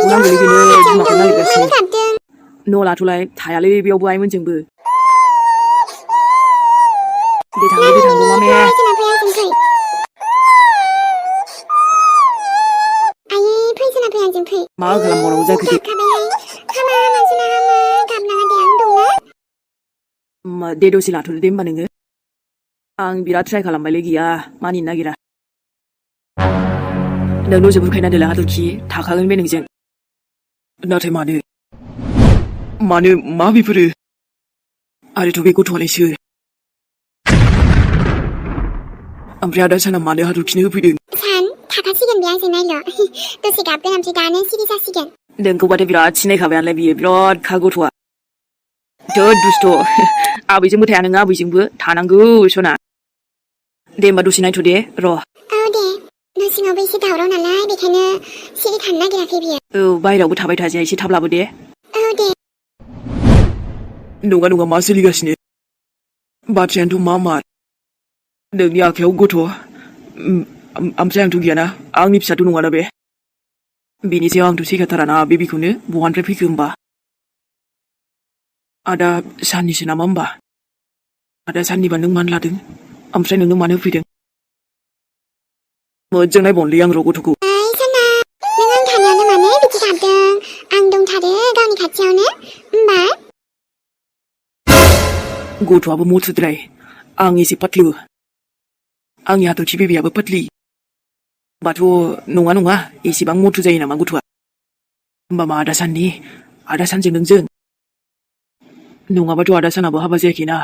बिमाखौ नांगौलै बिमाखौ नागिरगासिनो न' लाथ'लाय थायालै बेयावबो आइमोनजोंबो दे थांगौ मामे मा खालामबावनांगौ जाखो दे दे दसे लाथ'दो दे होमबा नोङो आं बिराद ट्राइ खालामबायलै गैया मानिनो नागिरा नों दसे बुरखायना दोनला हाथरखि थाखागोन बे नोंजों नाथाय मानो मा बेफोरो आरोथ' बे गथ'आलाय सोर ओमफ्राय आदा साना मानो हाथरखिनो होफैदों सान थाखासिगोन बे आंजों नायल' दसे गाबगोन ओमफ्राय दानो सिरि जासिगोन नोंखौबाथाय बिराद सिनायखाबायालाय बियो बिराद खा गथ'आ जोद दुस्थ' आबैजोंबो थाया नोङो आबैजोंबो थानांगौ सना दे होमबा दसे नायथ' दे र' औ दे न' सिङावबो एसे दावराव नालाय बेखायनो सिरि थानो नागिराखै बियो औ बायहेरायावबो थाबाय थाजाया एसे थाब लाबो दे औ दे नङा मा सोलिगासिनो बाथ्रायानोथ' मा नोंनि आखायाव गथ' ओमफ्राय आंथ' गैयाना आंनि फिसाथ' नङाना बे बेनि सायाव आंथ' सैखाथाराना बेबिखौनो बहानिफ्राय फैखो होमबा आदा साननिसो नामा होमबा आदा साननिबा नों मानो लादों ओमफ्राय नोंनो मानो होफैदों मोजां नायबावनोलै आं र' गथ'खौ साना नों आं थानायावनो मानो बिदि गाबदों आं दंथारो गावनि खाथियावनो होमबा गथ'आबो मथुद्राय आं एसे पातलु आंनि हाथरखि बेबियाबो पातलि बाथ' नङा एसेबां मथु जायो नामा गथ'आ होमबा मा आदा सानजों नोंजों नङाबाथ' आदा सानाबो हाबा जायाखैना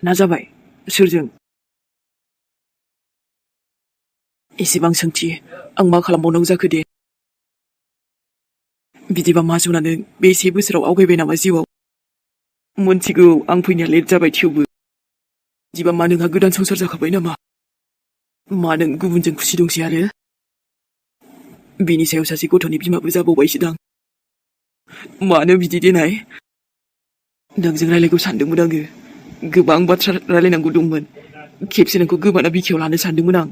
ना जाबाय सोरजों एसेबां सोंथि आं मा खालामबावनांगौ जाखो दे बिदिबा मा जौनानो बे 1 बोसोराव आवगायबाय नामा जिउआव मोनथिगौ आं फैनाया लेट जाबाय थेवबो बिदिबा मा नोंहा गोदान संसार जाखाबाय नामा मा नों गुबुनजों खुसि दंसै आरो बिनि सायाव सासे गथ'नि बिमाबो जाबावबायसोदां मानो बिदि देनाय नोंजों रायलायगौ सानदोंमोन आङो गोबां बाथ्रा रायलायनांगौ दंमोन खेबसे नोंखौ गोबाना बिखायाव लानो सानदोंमोन आं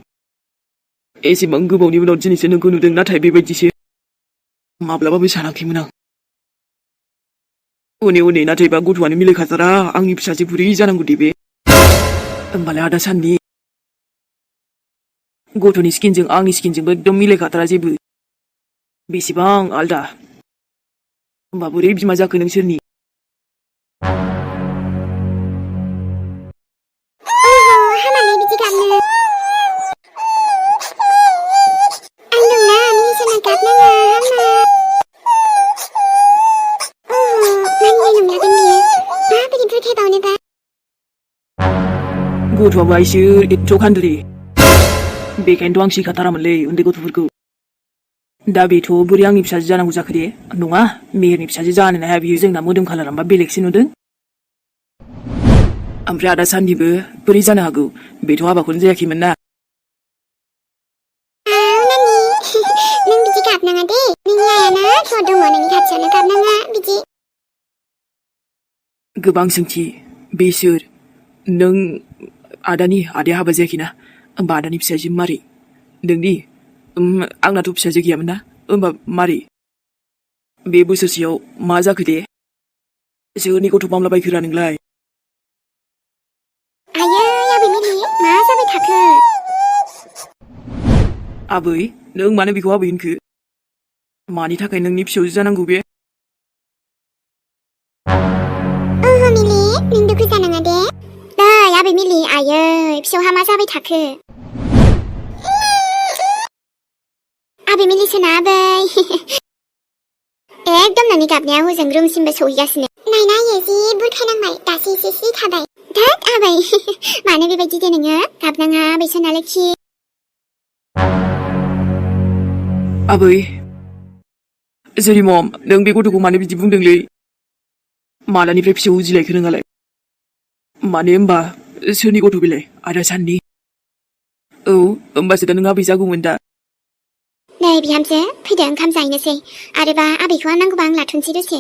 एसेबां गोबावनि उनाव दिनैसो नोंखौ नुदों नाथाय बेबायदिसो माब्लाबाबो सानाखैमोन आं उनै नाथायबा गथ'आनो मिलायखाथारा आंनि फिसाजो बुरै जानांगौ दे बे होमबालाय आदा साननि गथ'नि स्किनजों आंनि स्किनजोंबो एकदम मिलायखाथारा जेबो बेसेबां आलदा होमबा बोरै बिमा जाखो नोंसोरनि हामालै बिदि गाबनो आं दंना मिनिसोना गाबनाङा हामा मानिनाय नंलागोन बियो माबोरै बुरखायबावनोबा गथ'आबो आइसो एथ' खान्दुरि बेखायनोथ' आं सैखाथारामोनलै उन्दै गथ'फोरखौ दा बेथ' बोरै आंनि फिसाजो जानांगौ जाखो दे नङा मेहेरनि फिसाजो जानोनो हाया बियो जोंना मोदोम खालारामबा बेलेगसो नुदों ओमफ्राय आदा साननिबो बोरै जानो हागौ बेथ' हाबाखौनो जायाखैमोन ना नों बिदि गाबनाङा दे नोंनि आइयाना थ' दङ नोंनि खाथियावनो गाबनाङा बिदि गोबां सोंथि बे सोर नों आदाया हाबा जायाखैना होमबा आदानि फिसाजो मारै नोंनि आंनाथ' फिसाजो गैयामोन ना होमबा मारै बे बोसोरसेयाव मा जाखो दे सोरनि गथ' बामलाबायखोरा नोंलाय आबै मिलि मा जाबाय थाखो आबै नों मानो बेखौ आबै होनखो मानि थाखाय नोंनि फिसौजो जानांगौ बे ओहो मिलि नों दुखु जानाङा दे नै आबै मिलि आयै फिसौहा मा जाबाय थाखो आबै मिलि सोना आबै एकदम नोंनि गाबनाया हजों रुमसिमबो सहैगासिनो नायना आयै जि बुरखायनांबाय दासो एसे सिरि थाबाय धोद आबै मानो बेबायदि दे नोङो गाबनाङा आबै सना लोखि आबै जेरि मम नों बे गथ'खौ मानो बिदि बुंदोंलै मालानिफ्राय फिसौ उजिलायखो नोंहालाय मानो होमबा सोरनि गथ' बेलाय आदा साननि औ होमबासो दा नों आबै जागौमोन दा नै बिहामजो फैदो ओंखाम जाहैनोसै आरोबा आबैखौ नांगौबा आं लाथ'नोसै दसे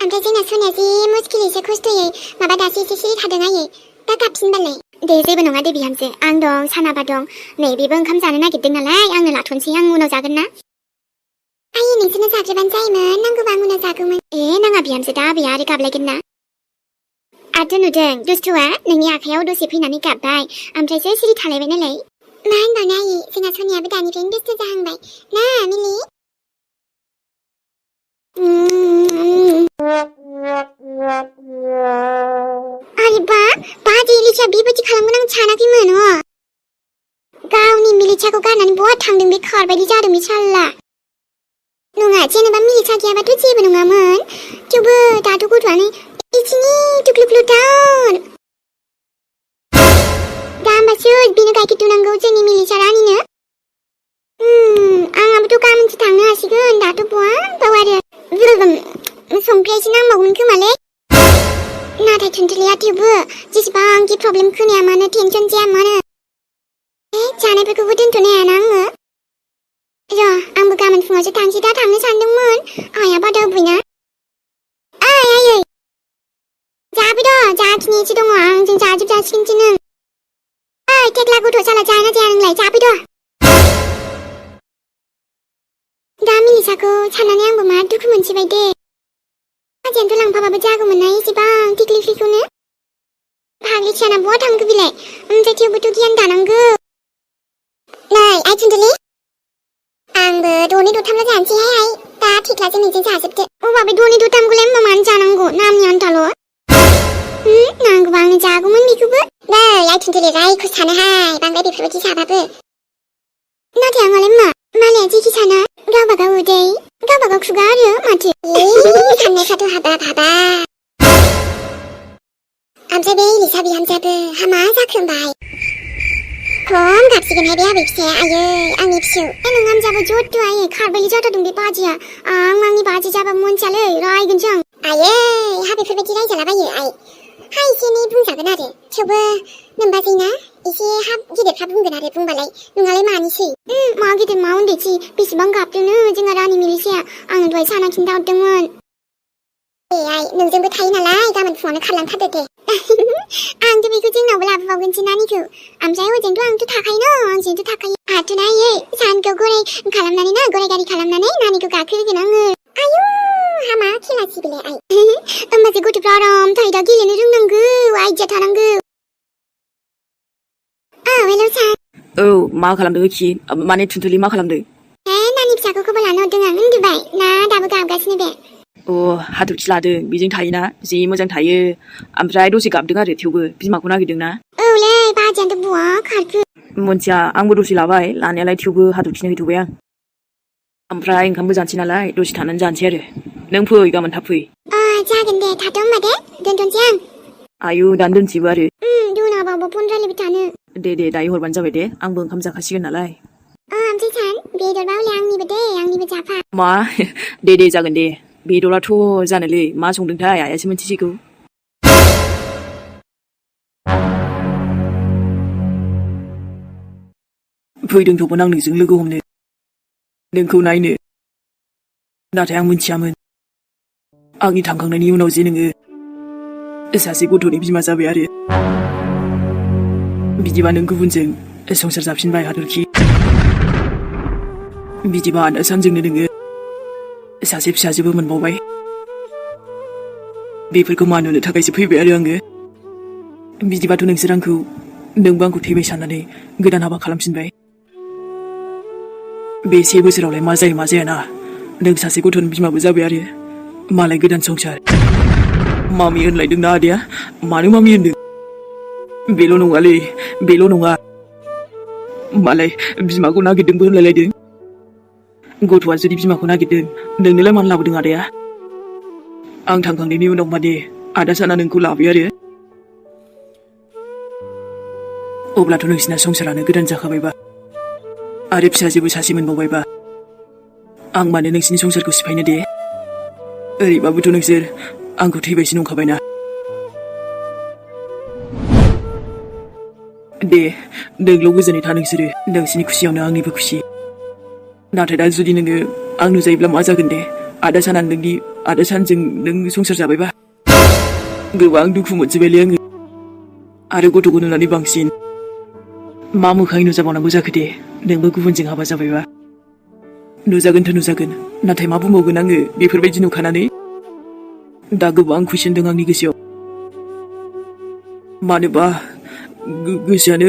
ओमफ्राय जोंना सनाया जि मुस्किलैसो खस्थ'यै माबा दासो एसे सिरि थादों आयै दा गाबफिनबालाय दे जेबो नङा दे बिहामजो आं दं सानाबा दं नै बेबो ओंखाम जानो नागिरदों नालाय आंनो लाथ'नोसै आं उनाव जागोन ना आयै नोंसोरना उनाव जाग्रोबानो जायोमोन नांगौबा आं उनाव जागौमोन नाङा बिहामजो दा आबैया आरो गाबलायगोन ना आरो नुदों दुस्थुआ नोंनि आखायाव दसे फैनानै गाबबाय ओमफ्रायसो सिरि थालायबाय नालाय मा होनबावनो आयै जोंहा सनियाबो दानिफ्रायनो दुस्थु जाहांबाय ना मिलि अरे बा बाजै लिचा बेबायदि खालामगोन आं सानाखैमोन गावनि मिलिचाखौ गारनानै बहा थांदों बे खारबायदि जादों बे साल्ला नङा जेनेबा मिलिचा गैयाबाथ' जेबो नङामोन थेवबो दाथ' गथ'आनो इसिनि टुक्लुक्लु टाउन दा होमबासो बेनो गाइखेर दुनांगौ जोंनि मिलिचा रानिनो आंहाबोथ' गाबोनसो थांनो हासिगोन दाथ' बहाबाव आरो संख्रिया एसे नांबावगोन खोमालै नाथाय थुनथुलिया थेवबो जेसेबांखि प्रब्लेम खोनाया मानो टेनसन जाया मानो जानायफोरखौबो दोनथ'नो हायाना आङो आंबो गाबोन फुङावसो थांसै दा थांनो सानदोंमोन आइया बादा होबायना आयै जाबोद' जाखिनि एसे दङ आंजों जाजोबजासिगोनसो नों थेख्ला गथ' साला जाया जाया नोंलाय जाबोद' दा मिलिचाखौ साननानै आंबो मा दुखु मोनसिबाय दे बाजैयानोथ' लांफाबाबो जागौमोन ना एसेबां टिक्लिफ्लिखौनो फाग्लि फिसाना बहा थांखो बिलाय ओमफ्राय थेवबोथ' गियान दानांगौ नै आइ थुनथुलि आंबो दनै दथामल' जानोसैहाय दा थेख्लाजों नोंजों जाजोबदो अबा बे दनै दथामखौलाय मानो जानांगौ नामनि आन्थाल' नांगौबा आंनो जागौमोन बेखौबो नै आइ थुनथुलि रायखौ सानोहाय बांद्राय बेफोरबायदि जाबाबो नाथाय आंहालाय मालाया जेखि साना गावबागाव उदै गावबागाव खुगा आरो माथो साननायफ्राथ' हाबा ओमफ्राय बे लिचा बिहामजोआबो हामा जाखो होनबाय खम गाबसिगोनहाय बे आबै फिसाया आयै आंनि फिसौ नों आमजाबो ज'थ' आयै खारबायलि जाथारदों बे बाजैया आंनि बाजै जाबा मोनथियालै रायगोनसो आं आयै हा बेफोरबायदि रायजालाबायो आइ हा एसे एनै बुंजागोन आरो थेवबो नोंबाजैना एसे हा गिदिरफ्रा बुंगोन आरो बुंबालाय नोंहालाय मानिसै मा गिदिर मा उन्दैसै बेसेबां गाबदोंनो जोंहा रानि मिलिचाया आंनो दहाय साना खिन्थाहरदोंमोन आइ नोंजोंबो थायो नालाय गाबोन फुङावनो खारलांथारदो दे आंथ' बेखौ जोंनावबो लाबोबावगोनसो नानिखौ ओमफ्राय हजोंथ' आंथ' थाखायो आंजोंथ' थाखायो आहाथ' नायै सानखौ गराय खालामनानै ना गराय गारि खालामनानै नानिखौ गाखोहोगोन आङो आयु हामा खेलासि बेलाय आइ होमबासो गथ'फ्रा आराम थायो दा गेलेनो रोंनांगौ आइडिया थानांगौ हेलौ सार मा खालामदों एखि माने थुनथुलि मा खालामदों नानि फिसाखौ खबर लानो हरदों आं उन्दुबाय ना दाबो गाबगासिनो बे हाथरखि लादों बेजों थायोना जि मोजां थायो ओमफ्राय दसे गाबदों आरो थेवबो बिमाखौ नागिरदों ना औलै बाजैयानोथ' बहा खारखो मोनथिया आंबो दसे लाबाय लानायालाय थेवबो हाथरखिनो हैथ'बाय आं ओमफ्राय ओंखामबो जानोसै नालाय दसे थानानै जानोसै आरो नों फै गाबोन थाब फै जागोन दे थाथ' होमबा दे दोनथ'नोसै आं आयु दानो दोनसैबो आरो दोनाबाबो फन रायलायबाय थानो दे दायो हरबानो जाबाय दे आंबो ओंखाम जाखासिगोन नालाय ओमफ्राय सान बेदरबा हले आंनिबो दे आंनिबो जाफा मा दे जागोन दे बेदराथ' जानोलै मा संदोंथाय आइयासो मिन्थिसिगौ फैदोंथ'मोन आं नोंजों लोगो हमनो नोंखौ नायनो नाथाय आं मिन्थियामोन आंनि थांखांनायनि उनाव जे नोङो सासे गथ'नि बिमा जाबाय आरो बिदिबा नों गुबुनजों संसार जाफिनबाय हाथरखि बिदिबा आदा सानजोंनो नोङो सासे फिसाजोबो मोनबावबाय बेफोरखौ मानुनो थाखायसो फैबाय आरो आङो बिदिबाथ' नोंसोर नोंबो आंखौ थैबाय साननानै गोदान हाबा खालामफिनबाय बे 1 बोसोरावलाय मा जायो मा जायाना नों सासे गथ'नि बिमाबो जाबाय आरो मालाय गोदान संसार मामि होनलायदोंना आदाया मानो मामि होनदों बेल' नङालै बेल' नङा मालाय बिमाखौ नागिरदोंबो होनलायलायदों गथ'आ जुदि बिमाखौ नागिरदों नोंनोलाय मानो लाबोदों आदाया आं थांखांनायनि उनाव माने आदा साना नोंखौ लाबाय आरो अब्लाथ' नोंसिना संसारानो गोदान जाखाबायबा आरो फिसाजोबो सासे मोनबावबायबा आं मानो नोंसिनि संसारखौ सिफायनो दे ओरैबाबोथ' नोंसोर आंखौ थैबायसो नंखाबायना दे नोंल' गोजोनै था नोंसोरो नोंसिनि खुसियावनो आंनिबो खुसि नाथाय दा जुदि नोङो आं नुजायोब्ला मा जागोन दे आदा सानजों नों संसार जाबायबा गोबां दुखु मोनजोबबायलै आङो आरो गथ'खौ नुनानै बांसिन मा मोखाङै नुजाबावनांगौ जाखो दे नोंबो गुबुनजों हाबा जाबायबा नुजागोनथ' नुजागोन नाथाय मा बुंबावगोन आङो बेफोरबायदि नुखानानै दा गोबां कुइसन दं आंनि गोसोआव मानोबा गोसोआनो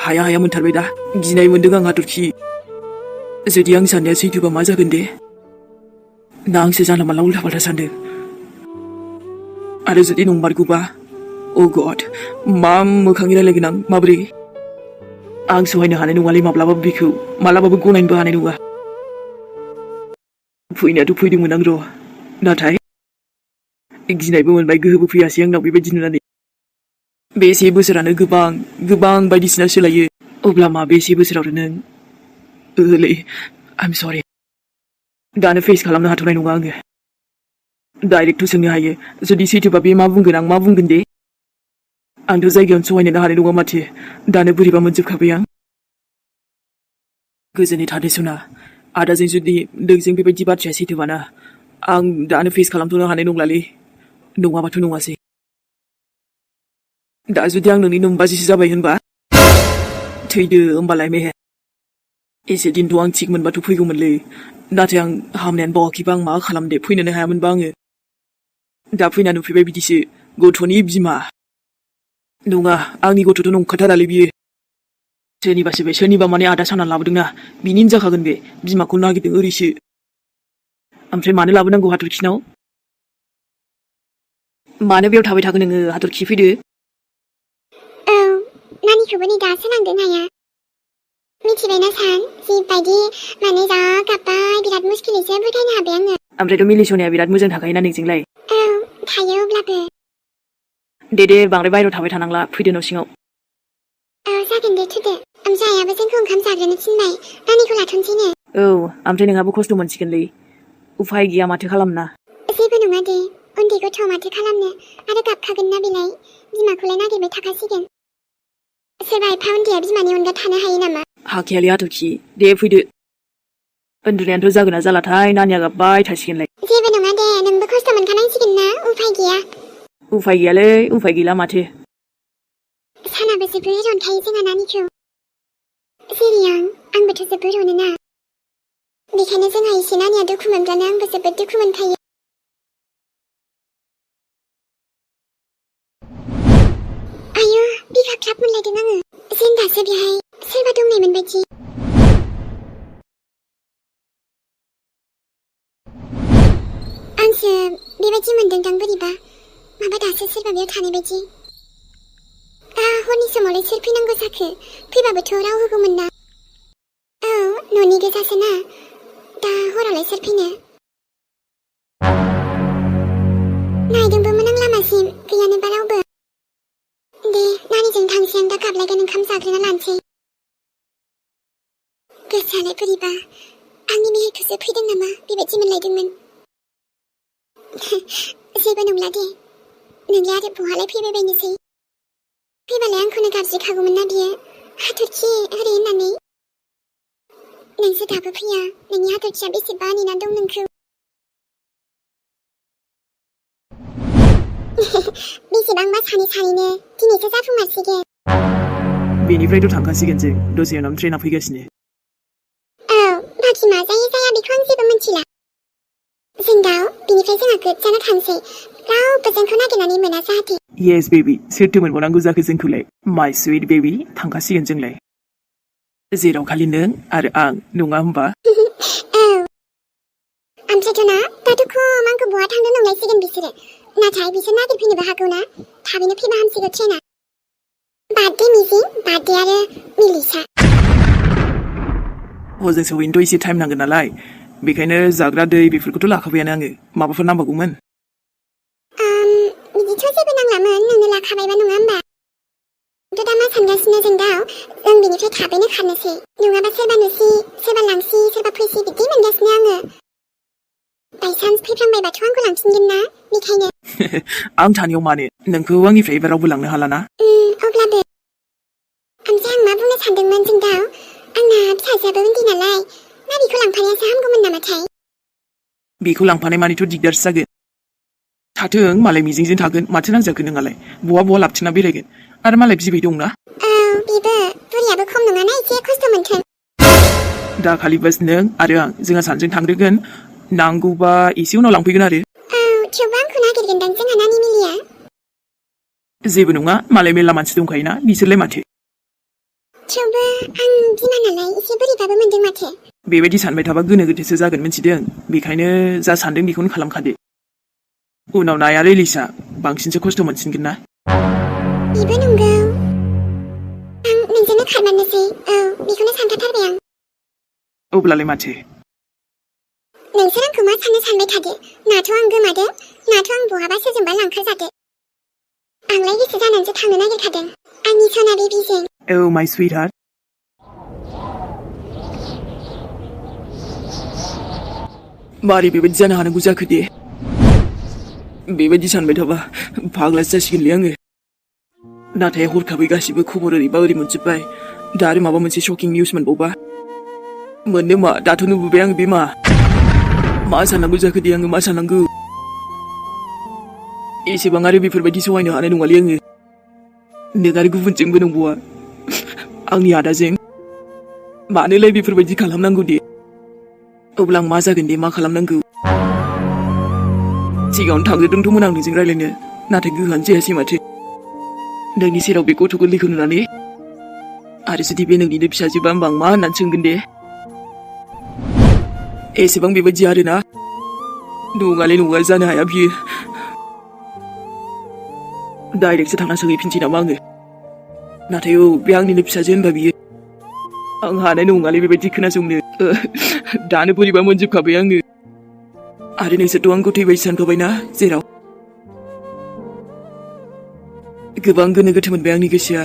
हाया हाया मोनथारबाय दा गिनाय मोनदों आं हाथरखि जुदि आं साननाया सैथोबा मा जागोन दे ना आंसो जानला मानला उल्था फाल्था सानदों आरो जुदि नंमारगौबा अ गड मा मोखाङै रायलायगोन आं माबोरै आं सहायनो हानाय नङालै माब्लाबाबो बेखौ मालाबाबो गनायनोबो हानाय नङा फैनायाथ' फैदोंमोन आं र' नाथाय गिनायबो मोनबाय गोहोबो फैयासै आंनाव बेबायदि नुनानै बे 1 बोसोरानो गोबां बायदिसिना सोलायो अब्ला मा बे 1 बोसोरावनो नों ओलै आइम सरि दानो फेस खालामनो हाथ'नाय नङा आङो डाइरेक्टथ' सोंनो हायो जुदि सैथोबा बे मा बुंगोन आं मा बुंगोन दे आंथ' जायगायावनो सहायनो हानाय नङा माथो दानो बोरैबा मोनजोबखाबाय आं गोजोनै थादो सना आदाजों जुदि नोंजों बेबायदि बाथ्राया सैथोबाना आं दानो फेस खालामथ'नो हानाय नंलालै नङाबाथ' नङासै दा जुदि आं नोंनि नोमबाजिसो जाबाय होनबा थैदो होमबालाय मेहे एसे दिनथ' आं थिग मोनबाथ' फैगौमोनलै नाथाय आं हामनायानो बावाखैबा आं मा खालामदे फैनोनो हायामोनबा आङो दा फैना नुफैबाय बिदिसो गथ'नि बिमा नङा आंनि गथ'थ' नंखाथारालै बियो सोरनिबासो बे सोरनिबा माने आदा साना लाबोदोंना बिनिनो जाखागोन बे बिमाखौ नागिरदों ओरैसो ओमफ्राय मानो लाबोनांगौ हाथरखिनाव मानो बेयाव थाबाय थागोन नोङो हाथरखि फैदो औ नानिखौबो नै दासो लांदों हाया मिथिबायना सान जिबायदि माने जा गाबबाय बिराद मुस्किलैसो फोथायनो हाबाय आङो ओमफ्रायथ' मिलिसनाया बिराद मोजां थाखायोना नोंजोंलाय औ थायो अब्लाबो दे बांद्राय बायहेरायाव थाबाय थानांला फैदो न' सिङाव औ जागोन दे थुदो ओमफ्राय आयाबो जोंखौ ओंखाम जाग्रोनो थिनबाय नानिखौ लाथ'नोसैनो औ ओमफ्राय नोंहाबो खस्थ' मोनसिगोनलै उफाय गैया माथो खालामना जेबो नङा दे उन्दै गथ' माथो खालामनो आरो गाबखागोन ना बेलाय बिमाखौलाय नागिरबाय थाखासिगोन सोरबा एफा उन्दैया बिमानि अनगा थानो हायो नामा हाखायालै हाथरखि दे फैदो उन्दुनायानोथ' जागोन ना जालाथाय नानिया गाबबाय थासिगोनलाय जेबो नङा दे नोंबो खस्थ' मोनखानांसिगोन ना उफाय गैया उफाय गैयालै उफाय गैला माथो सानाबो जोबोर अनखायो जोंहा नानिखौ जेरै आंबोथ' जोबोर अनोना बेखायनो जोंहा एसे नानिया दुखु मोनब्लानो आंबो जोबोद दुखु मोनखायो आयु बिखा ख्लाब मोनलायदों आङो जेन दासो बेहाय सोरबा दंनायमोन बायदि आंसो बेबायदि मोनदोंदां बोरैबा माबा दासो सोरबा बेयाव थानाय बायदि हरनि समावलाय सोर फैनांगौ जाखो फैबाबोथ' राव होगौमोन ना औ न'नि गोजासो ना दा हरावलाय सोर फैनो नायदोंबोमोन आं लामासिम गैयानोबा रावबो दे नानिजों थांसै आं दा गाबलायगोन ओंखाम जाग्रोना लानोसै गोसोआलाय बोरैबा आंनि मेहेरखौसो फैदों नामा बेबायदि मोनलायदोंमोन जेबो नंला दे नोंलाय आरो बहालाय फैबाय बायनोसै फैबालाय आंखौनो गाबज्रिखागौमोन ना बियो हाथरखि ओरै होननानै नोंसो दाबो फैया नोंनि हाथरखिया बेसेबा नेना दं नोंखौ बेसेबांबा सानैनो दिनैसो जाफुंमारसिगोन बेनिफ्रायथ' थांखासिगोन जों दसे उनाव ट्रेना फैगासिनो औ बाखि मा जायो जाया बेखौ आं जेबो मिथिला जों दा बिनिफ्राय जोंहा गोजानाव थांसै रावबो जोंखौ नागिरनानै मोना जाहाथे येस बेबि सोरथो मोनबावनांगौ जाखो जोंखौलाय माय स्विट बेबि थांखासिगोन जोंलाय जेराव खालि नों आरो आं नङा होमबा औ ओमफ्रायथ' ना दाथ' खम आंखौ बहा थांनो नंलायसिगोन बिसोरो नाथाय बिसोर नागिरफैनोबो हागौ ना थाबैनो फैबा हामसिगौ ट्रेना बार्थडे मिजिं बार्थडे आरो मिलिसा हजों सहैनोथ' एसे टाइम नांगोन नालाय बेखायनो जाग्रा दै बेफोरखौथ' लाखाबायानो आङो माबाफोर नांबावगौमोन बिदिथ' जेबो नांलामोन नोंनो लाखाबायबा नङा होमबा थ' दा मा सानगासिनो जों बिनिफ्राय थाबैनो खारनोसै नङाबा सोरबा नुसि सोरबा लांसि सोरबा फैसि बिदि मोनगासिनो आङो बायसान्स फैफ्लांबायबाथ' आंखौ लांफिनगोन ना बेखायनो आं थानायाव मानो नोंखौ आंनिफ्राय एबार रावबो लांनो हालाना अब्लाबो ओमफ्राय आं मा बुंनो सानदोंमोन जों आंना फिसाजोआबो उन्दै नालाय ना बेखौ लांफानायासो हामगौमोन नामाथाय बेखौ लांफानाय मानिथ' दिगदारसो जागोन थाथों मालाय मिजिंजों थागोन माथो नांजाखो नोंहालाय बहा लाबथिंना बेरायगोन आरो मालाय बिबै दंना औ बेबो बुरियाबो खम नङाना एसे खस्थ' मोनथों दाखालि बास नों आरो आं जोंहा सानैजों थांग्रोगोन नांगौबा एसे उनाव लांफैगोन आरो औ थेवबो आंखौ नागिरगोनदां जोंहा नानि मिलिया जेबो नङा मालाय मेरला मानसि दंखायोना बिसोरलाय माथो थेवबो आं बिमा नालाय एसे बोरैबाबो मोनदों माथो बेबायदि सानबाय थाबा गोनो गोथोसो जागोन मिथिदों बेखायनो जा सानदों बेखौनो खालामखादो उनाव नाय आरो एलिसा बांसिनसो खस्थ' मोनसिनगोन ना बेबो नंगौ आं नोंजोंनो खारमारनोसै औ बेखौनो सानखाथारबाय आं अब्लालाय माथो नोंसोर आंखौ मा साननो सानबाय थादो नाथ' आं गोमादो नाथ' आं बहाबा सोरजोंबा लांखारजादो आंलाय गोसो जानानैसो थांनो नागिरखादों आंनि सना बेबिजों औ माय स्वीट हार्ट मारै बेबायदि जानो हानांगौ जाखो दे बेबायदि सानबाय थाबा फाग्लासो जासिगोनलै आङो नाथाय हरखाबै गासिबो खबर ओरैबा ओरै मोनजोब्बाय दा आरो माबा मोनसे शकिं निउस मोनबावबा मोननो मा दाथ' नुबोबाय आं बे मा साननांगौ जाखो दे आङो मा साननांगौ एसेबां आरो बेफोरबायदि सहायनो हानाय नङालै आङो नों आरो गुबुनजोंबो नंबावा आंनि आदाजों मानोलाय बेफोरबायदि खालामनांगौ दे अब्ला आं मा जागोन दे मा खालामनांगौ सिगाङावनो थांग्रोदोंथ'मोन आं नोंजों रायलायनो नाथाय गोहोआनो जायासै माथो नोंनि सेराव बे गथ' गोरलैखौ नुनानै आरो जुदि बे नोंनिनो फिसाजोबा होमबा आं मा होननानै सोंगोन दे एसेबां बेबायदि आरोना नङालै नङा जानो हाया बियो डाइरेक्टसो थांना सोंहैफिनसै नामा आङो नाथाय औ बे आंनिनो फिसाजो होनबा बियो आं हानाय नङालै बेबायदि खोनासंनो दानो बोरैबा मोनजोबखाबाय आङो आरो नोंसोरथ' आंखौ थैबायसो सानखाबायना जेराव गोबां गोनो गोथो मोनबाय आंनि गोसोआ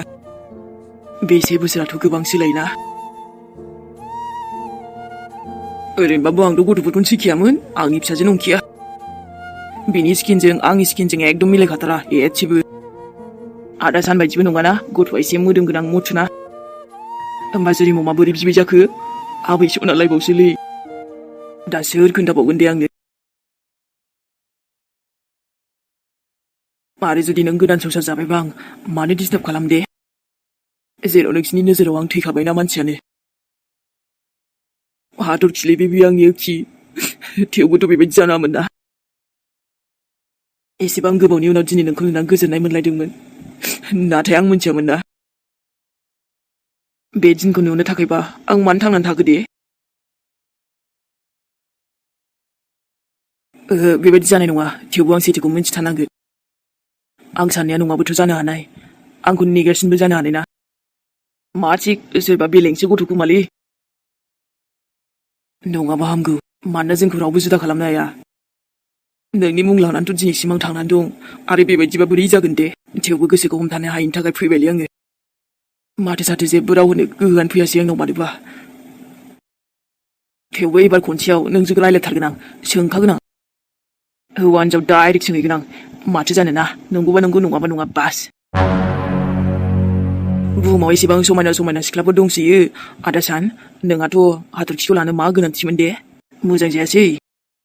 बेसे बोसोराथ' गोबां सोलायना ओरैनोबाबो आंथ' गथ'फोरखौनो सैखियामोन आंनि फिसाजो नंखिया बिनि स्किनजों आंनि स्किनजों एकदम मिलायखाथारा एसेबो आदा सानबायदिबो नङाना गथ'आ एसे मोदोम गोनां मथुना होमबा जेरै ममा बोरै बिबाय जाखो आबै सनालायबावसोलै दा सोर खोन्थाबावगोन दे आंनो आरो जुदि नों गोदान संसार जाबायबा आं मानो डिस्टार्ब खालाम दे जेराव नोंसिनि नोजोराव आं थैखाबायना मानसियानो हाथरखिलै बे आंनि खि थेवबोथ' बेबायदि जानाङामोन ना एसेबां गोबावनि उनाव दिनै नोंखौ नुनानै गोजोननाय मोनलायदोंमोन नाथाय आं मिथियामोन ना बे दिनखौ नुनो थाखायबा आं मानो थांनानै थाखो दे बेबायदि जानाय नङा थेवबो आं सैथोखौ मिन्थिथारनांगोन आं साननाया नङाबोथ' जानो हानाय आंखौ नेगासिनोबो जानो हानाय ना मा थिक सोरबा बेलेगसो गथ'खोमालै नङाबा हामगौ मानोना जोंखौ रावबो जुदा खालामनो हाया नोंनि मुं लानानैथ' दिनैसिम आं थांनानै दं आरो बेबायदिबा बोरै जागोन दे थेवबो गोसोखौ हमथानो हायिनि थाखाय फैबायलै आङो माथो साथो जेबो राव होनो गोहोआनो फैयासै आंनाव मानोबा थेवबो एबार खनसेयाव नोंजों रायलायथारगोन आं सोंखागोन आं हौवा हिनजाव डाइरेक्ट सोंहैगोन आं माथो जानो ना नंगौबा नंगौ नङाबा नङा बास बुहुमाव एसेबां समायना समायना सिख्लाफोर दंसोयो आदा सान नोंहाथ' हाथरखिखौ लानो मा गोनांथिमोन दे मोजां जायासै